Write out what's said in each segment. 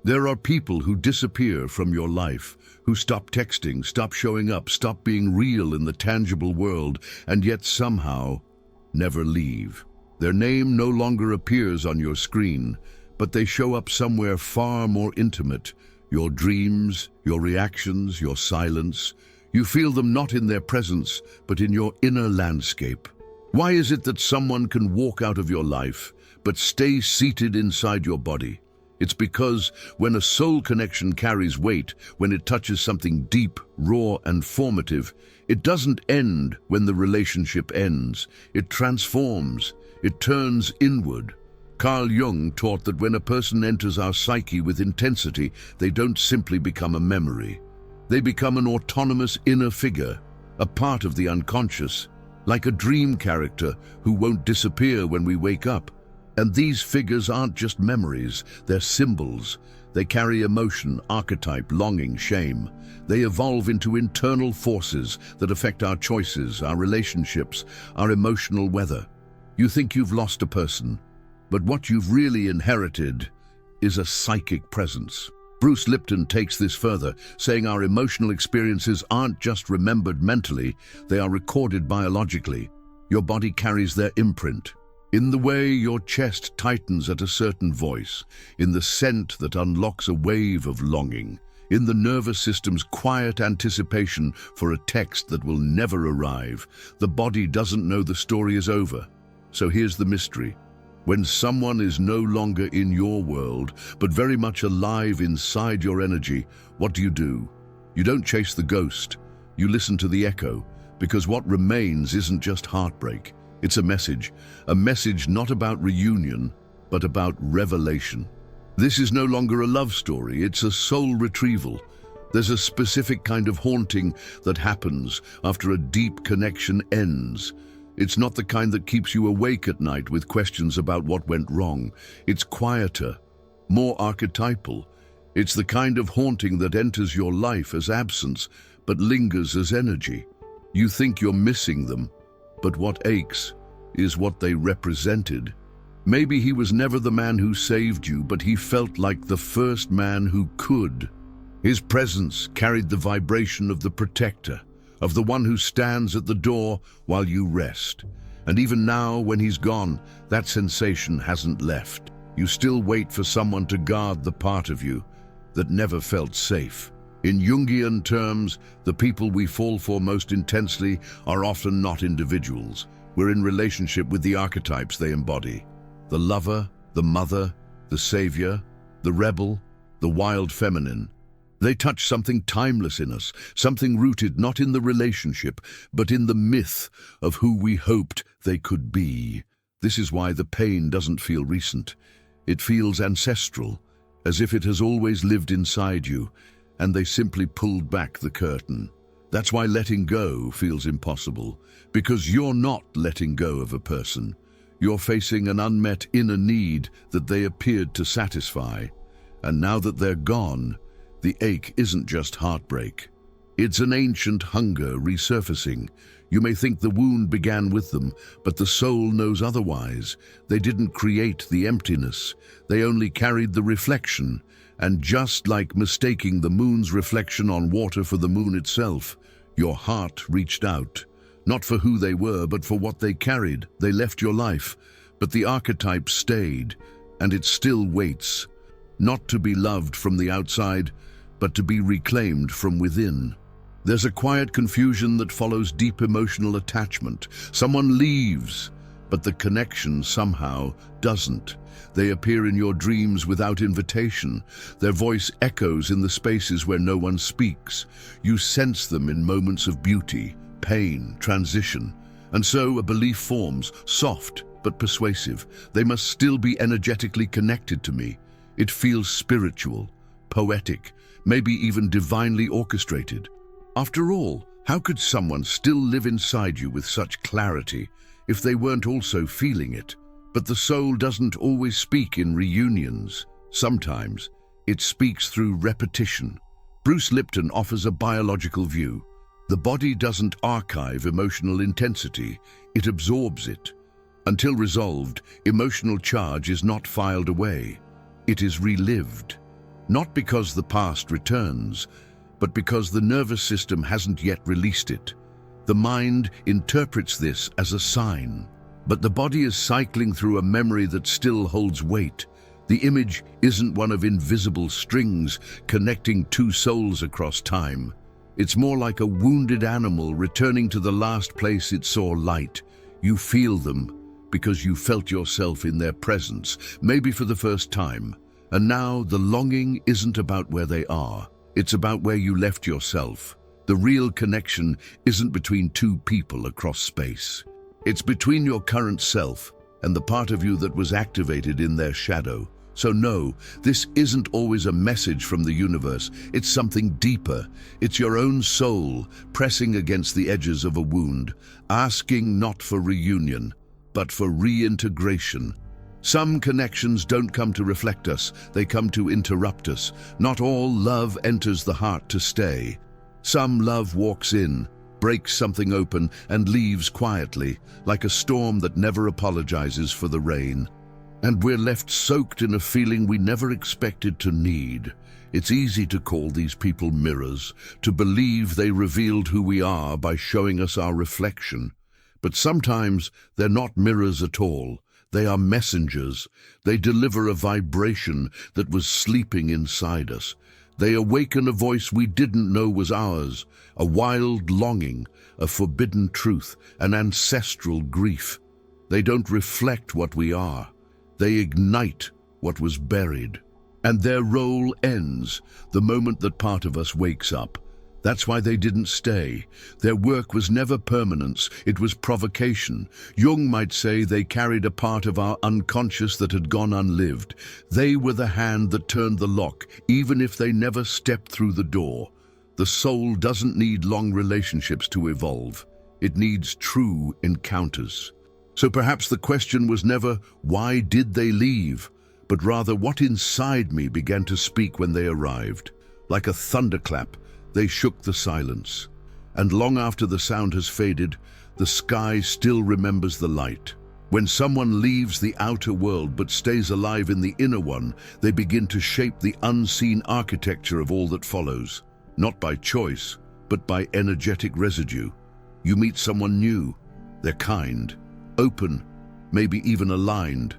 There are people who disappear from your life, who stop texting, stop showing up, stop being real in the tangible world, and yet somehow never leave. Their name no longer appears on your screen, but they show up somewhere far more intimate. Your dreams, your reactions, your silence. You feel them not in their presence, but in your inner landscape. Why is it that someone can walk out of your life, but stay seated inside your body? It's because when a soul connection carries weight, when it touches something deep, raw, and formative, it doesn't end when the relationship ends. It transforms. It turns inward. Carl Jung taught that when a person enters our psyche with intensity, they don't simply become a memory. They become an autonomous inner figure, a part of the unconscious, like a dream character who won't disappear when we wake up. And these figures aren't just memories, they're symbols. They carry emotion, archetype, longing, shame. They evolve into internal forces that affect our choices, our relationships, our emotional weather. You think you've lost a person, but what you've really inherited is a psychic presence. Bruce Lipton takes this further, saying our emotional experiences aren't just remembered mentally, they are recorded biologically. Your body carries their imprint. In the way your chest tightens at a certain voice, in the scent that unlocks a wave of longing, in the nervous system's quiet anticipation for a text that will never arrive, the body doesn't know the story is over. So here's the mystery. When someone is no longer in your world, but very much alive inside your energy, what do? You don't chase the ghost. You listen to the echo, because what remains isn't just heartbreak. It's a message not about reunion, but about revelation. This is no longer a love story, it's a soul retrieval. There's a specific kind of haunting that happens after a deep connection ends. It's not the kind that keeps you awake at night with questions about what went wrong. It's quieter, more archetypal. It's the kind of haunting that enters your life as absence, but lingers as energy. You think you're missing them, but what aches is what they represented. Maybe he was never the man who saved you, but he felt like the first man who could. His presence carried the vibration of the protector, of the one who stands at the door while you rest. And even now, when he's gone, that sensation hasn't left. You still wait for someone to guard the part of you that never felt safe. In Jungian terms, the people we fall for most intensely are often not individuals. We're in relationship with the archetypes they embody. The lover, the mother, the savior, the rebel, the wild feminine. They touch something timeless in us, something rooted not in the relationship, but in the myth of who we hoped they could be. This is why the pain doesn't feel recent. It feels ancestral, as if it has always lived inside you, and they simply pulled back the curtain. That's why letting go feels impossible, because you're not letting go of a person. You're facing an unmet inner need that they appeared to satisfy. And now that they're gone, the ache isn't just heartbreak. It's an ancient hunger resurfacing. You may think the wound began with them, but the soul knows otherwise. They didn't create the emptiness. They only carried the reflection. And just like mistaking the moon's reflection on water for the moon itself, your heart reached out. Not for who they were, but for what they carried. They left your life, but the archetype stayed, and it still waits. Not to be loved from the outside, but to be reclaimed from within. There's a quiet confusion that follows deep emotional attachment. Someone leaves, but the connection somehow doesn't. They appear in your dreams without invitation. Their voice echoes in the spaces where no one speaks. You sense them in moments of beauty, pain, transition. And so a belief forms, soft but persuasive. They must still be energetically connected to me. It feels spiritual, poetic, maybe even divinely orchestrated. After all, how could someone still live inside you with such clarity if they weren't also feeling it? But the soul doesn't always speak in reunions. Sometimes it speaks through repetition. Bruce Lipton offers a biological view. The body doesn't archive emotional intensity, it absorbs it. Until resolved, emotional charge is not filed away. It is relived. not because the past returns, but because the nervous system hasn't yet released it. The mind interprets this as a sign, but the body is cycling through a memory that still holds weight. The image isn't one of invisible strings connecting two souls across time. It's more like a wounded animal returning to the last place it saw light. You feel them because you felt yourself in their presence, maybe for the first time. And now the longing isn't about where they are. It's about where you left yourself. The real connection isn't between two people across space. It's between your current self and the part of you that was activated in their shadow. So no, this isn't always a message from the universe. It's something deeper. It's your own soul pressing against the edges of a wound, asking not for reunion, but for reintegration. Some connections don't come to reflect us, they come to interrupt us. Not all love enters the heart to stay. Some love walks in, breaks something open, and leaves quietly, like a storm that never apologizes for the rain. And we're left soaked in a feeling we never expected to need. It's easy to call these people mirrors, to believe they revealed who we are by showing us our reflection. But sometimes they're not mirrors at all. They are messengers. They deliver a vibration that was sleeping inside us. They awaken a voice we didn't know was ours, a wild longing, a forbidden truth, an ancestral grief. They don't reflect what we are. They ignite what was buried. And their role ends the moment that part of us wakes up. That's why they didn't stay. Their work was never permanence, it was provocation. Jung might say they carried a part of our unconscious that had gone unlived. They were the hand that turned the lock, even if they never stepped through the door. The soul doesn't need long relationships to evolve. It needs true encounters. So perhaps the question was never, why did they leave? But rather, what inside me began to speak when they arrived. Like a thunderclap, they shook the silence. And long after the sound has faded, the sky still remembers the light. When someone leaves the outer world but stays alive in the inner one, they begin to shape the unseen architecture of all that follows. Not by choice, but by energetic residue. You meet someone new. They're kind, open, maybe even aligned.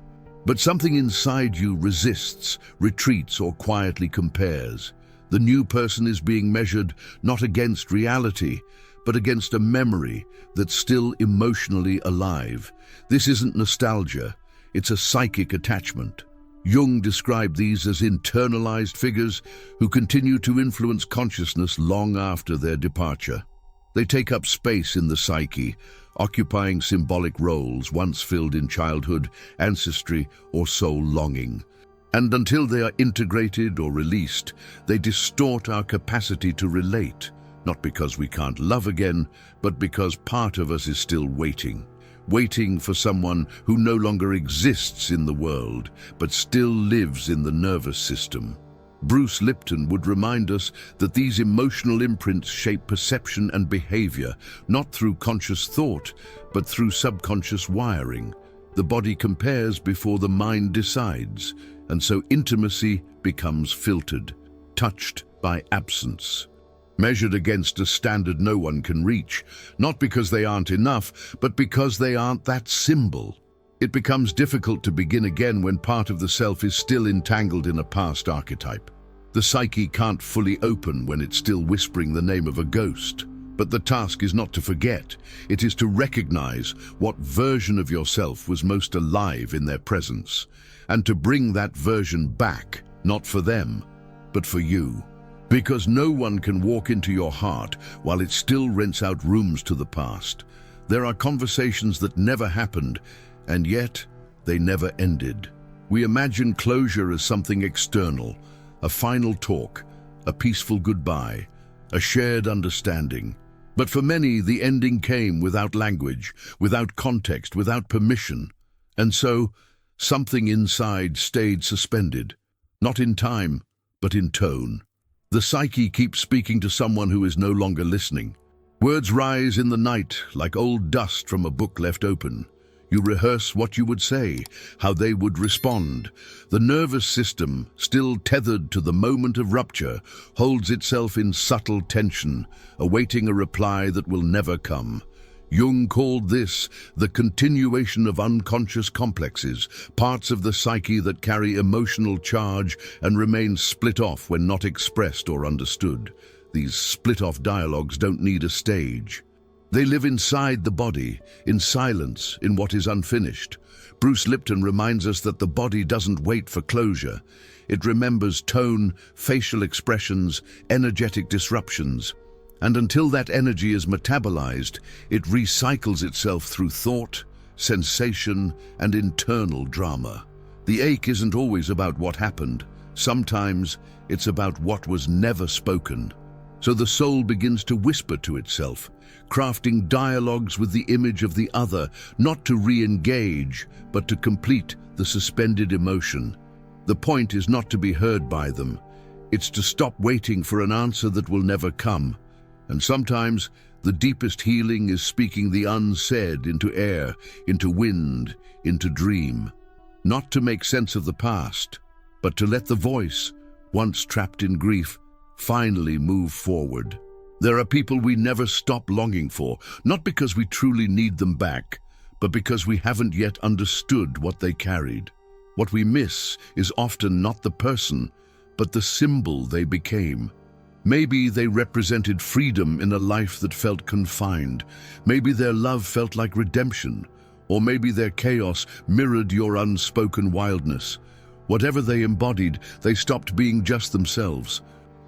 But something inside you resists, retreats, or quietly compares. The new person is being measured not against reality, but against a memory that's still emotionally alive. This isn't nostalgia, it's a psychic attachment. Jung described these as internalized figures who continue to influence consciousness long after their departure. They take up space in the psyche, occupying symbolic roles once filled in childhood, ancestry, or soul longing. And until they are integrated or released, they distort our capacity to relate, not because we can't love again, but because part of us is still waiting for someone who no longer exists in the world, but still lives in the nervous system. Bruce Lipton would remind us that these emotional imprints shape perception and behavior, not through conscious thought, but through subconscious wiring. The body compares before the mind decides, and so intimacy becomes filtered, touched by absence, measured against a standard no one can reach, not because they aren't enough, but because they aren't that symbol. It becomes difficult to begin again when part of the self is still entangled in a past archetype. The psyche can't fully open when it's still whispering the name of a ghost. But the task is not to forget, it is to recognize what version of yourself was most alive in their presence, and to bring that version back, not for them, but for you. Because no one can walk into your heart while it still rents out rooms to the past. There are conversations that never happened, and yet they never ended. We imagine closure as something external, a final talk, a peaceful goodbye, a shared understanding. But for many, the ending came without language, without context, without permission. And so, something inside stayed suspended, not in time, but in tone. The psyche keeps speaking to someone who is no longer listening. Words rise in the night like old dust from a book left open. You rehearse what you would say, how they would respond. The nervous system, still tethered to the moment of rupture, holds itself in subtle tension, awaiting a reply that will never come. Jung called this the continuation of unconscious complexes, parts of the psyche that carry emotional charge and remain split off when not expressed or understood. These split-off dialogues don't need a stage. They live inside the body, in silence, in what is unfinished. Bruce Lipton reminds us that the body doesn't wait for closure. It remembers tone, facial expressions, energetic disruptions. And until that energy is metabolized, it recycles itself through thought, sensation, and internal drama. The ache isn't always about what happened. Sometimes it's about what was never spoken. So the soul begins to whisper to itself, crafting dialogues with the image of the other, not to re-engage, but to complete the suspended emotion. The point is not to be heard by them. It's to stop waiting for an answer that will never come. And sometimes the deepest healing is speaking the unsaid into air, into wind, into dream. Not to make sense of the past, but to let the voice, once trapped in grief, finally move forward. There are people we never stop longing for, not because we truly need them back, but because we haven't yet understood what they carried. What we miss is often not the person, but the symbol they became. Maybe they represented freedom in a life that felt confined. Maybe their love felt like redemption, or maybe their chaos mirrored your unspoken wildness. Whatever they embodied, they stopped being just themselves.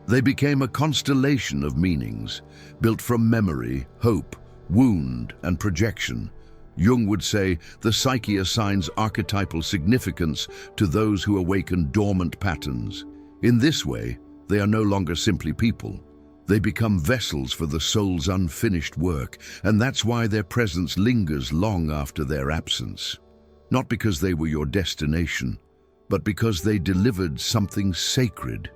They became a constellation of meanings, built from memory, hope, wound, and projection. Jung would say the psyche assigns archetypal significance to those who awaken dormant patterns. In this way, they are no longer simply people. They become vessels for the soul's unfinished work, and that's why their presence lingers long after their absence. Not because they were your destination, but because they delivered something sacred,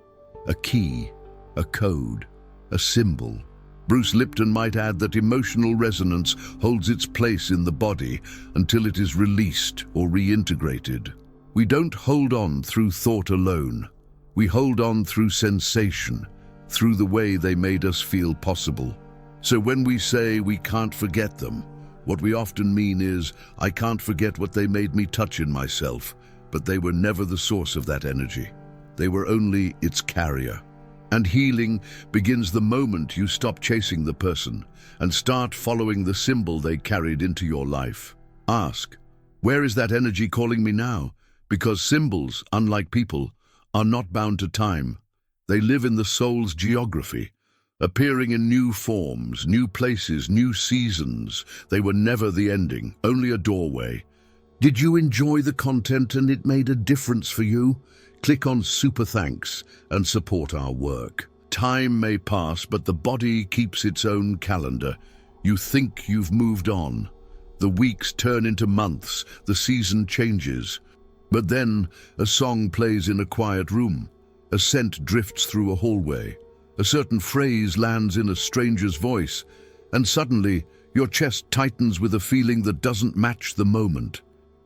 a key, a code, a symbol. Bruce Lipton might add that emotional resonance holds its place in the body until it is released or reintegrated. We don't hold on through thought alone. We hold on through sensation, through the way they made us feel possible. So when we say we can't forget them, what we often mean is, I can't forget what they made me touch in myself, but they were never the source of that energy. They were only its carrier. And healing begins the moment you stop chasing the person and start following the symbol they carried into your life. Ask, where is that energy calling me now? Because symbols, unlike people, are not bound to time. They live in the soul's geography, appearing in new forms, new places, new seasons. They were never the ending, only a doorway. Did you enjoy the content and it made a difference for you? Click on Super Thanks and support our work. Time may pass, but the body keeps its own calendar. You think you've moved on. The weeks turn into months, the season changes. But then a song plays in a quiet room. A scent drifts through a hallway. A certain phrase lands in a stranger's voice, and suddenly your chest tightens with a feeling that doesn't match the moment.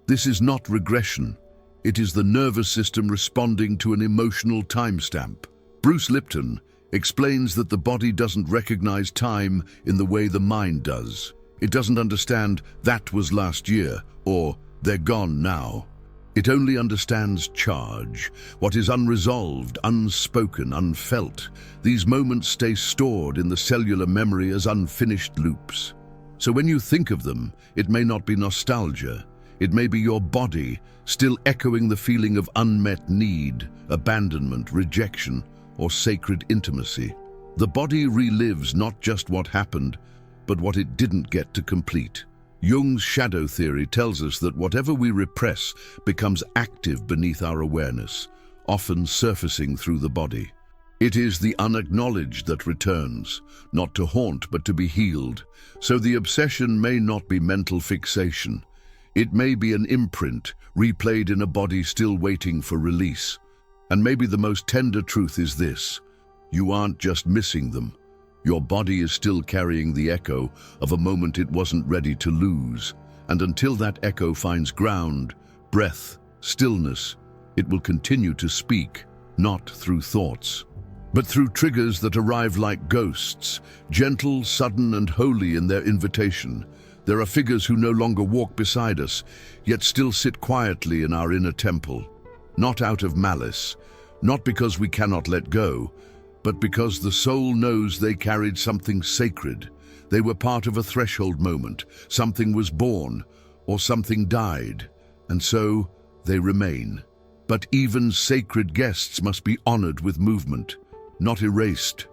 This is not regression. It is the nervous system responding to an emotional timestamp. Bruce Lipton explains that the body doesn't recognize time in the way the mind does. It doesn't understand that was last year or they're gone now. It only understands charge, what is unresolved, unspoken, unfelt. These moments stay stored in the cellular memory as unfinished loops. So when you think of them, it may not be nostalgia. It may be your body still echoing the feeling of unmet need, abandonment, rejection, or sacred intimacy. The body relives not just what happened, but what it didn't get to complete. Jung's shadow theory tells us that whatever we repress becomes active beneath our awareness, often surfacing through the body. It is the unacknowledged that returns, not to haunt but to be healed. So the obsession may not be mental fixation. It may be an imprint, replayed in a body still waiting for release. And maybe the most tender truth is this: you aren't just missing them. Your body is still carrying the echo of a moment it wasn't ready to lose. And until that echo finds ground, breath, stillness, it will continue to speak, not through thoughts, but through triggers that arrive like ghosts, gentle, sudden, and holy in their invitation. There are figures who no longer walk beside us, yet still sit quietly in our inner temple, not out of malice, not because we cannot let go, but because the soul knows they carried something sacred. They were part of a threshold moment. Something was born, or something died, and so they remain. But even sacred guests must be honored with movement, not erased,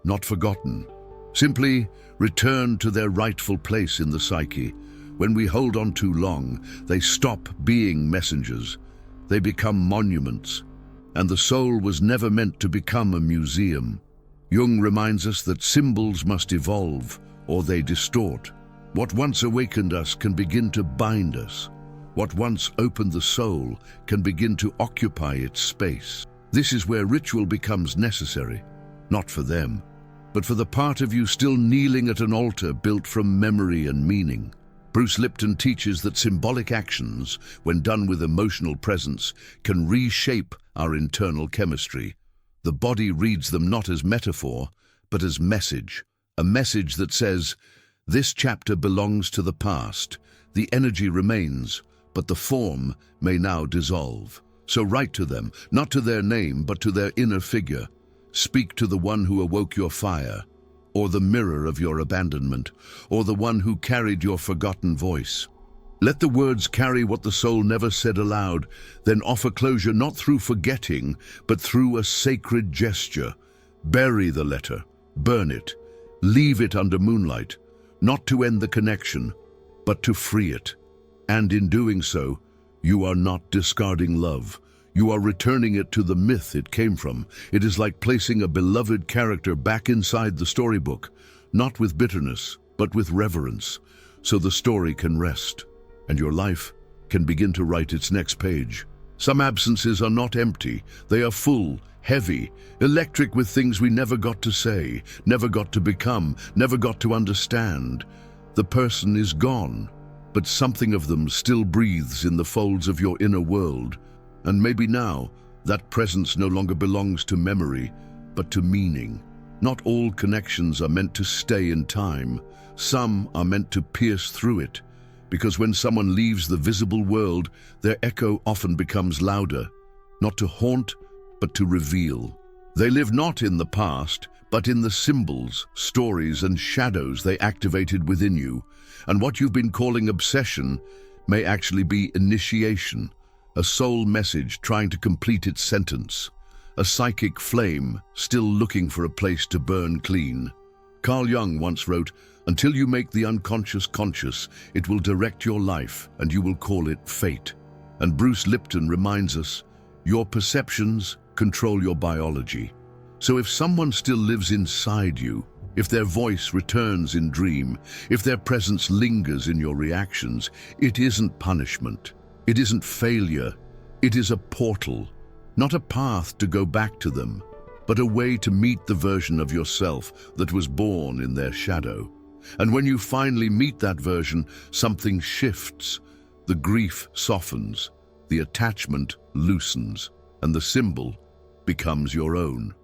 not forgotten. Simply return to their rightful place in the psyche. When we hold on too long, they stop being messengers. They become monuments. And the soul was never meant to become a museum. Jung reminds us that symbols must evolve, or they distort. What once awakened us can begin to bind us. What once opened the soul can begin to occupy its space. This is where ritual becomes necessary, not for them, but for the part of you still kneeling at an altar built from memory and meaning. Bruce Lipton teaches that symbolic actions, when done with emotional presence, can reshape our internal chemistry. The body reads them not as metaphor, but as message. A message that says, this chapter belongs to the past. The energy remains, but the form may now dissolve. So write to them, not to their name, but to their inner figure. Speak to the one who awoke your fire, or the mirror of your abandonment, or the one who carried your forgotten voice. Let the words carry what the soul never said aloud, then offer closure not through forgetting, but through a sacred gesture. Bury the letter, burn it, leave it under moonlight, not to end the connection, but to free it. And in doing so, you are not discarding love. You are returning it to the myth it came from. It is like placing a beloved character back inside the storybook, not with bitterness, but with reverence, so the story can rest, and your life can begin to write its next page. Some absences are not empty. They are full, heavy, electric with things we never got to say, never got to become, never got to understand. The person is gone, but something of them still breathes in the folds of your inner world. And maybe now, that presence no longer belongs to memory, but to meaning. Not all connections are meant to stay in time. Some are meant to pierce through it, because when someone leaves the visible world, their echo often becomes louder, not to haunt, but to reveal. They live not in the past, but in the symbols, stories, and shadows they activated within you. And what you've been calling obsession may actually be initiation, a soul message trying to complete its sentence, a psychic flame still looking for a place to burn clean. Carl Jung once wrote, "Until you make the unconscious conscious, it will direct your life and you will call it fate." And Bruce Lipton reminds us, your perceptions control your biology. So if someone still lives inside you, if their voice returns in dream, if their presence lingers in your reactions, it isn't punishment. It isn't failure. It is a portal, not a path to go back to them, but a way to meet the version of yourself that was born in their shadow. And when you finally meet that version, something shifts. The grief softens, the attachment loosens, and the symbol becomes your own.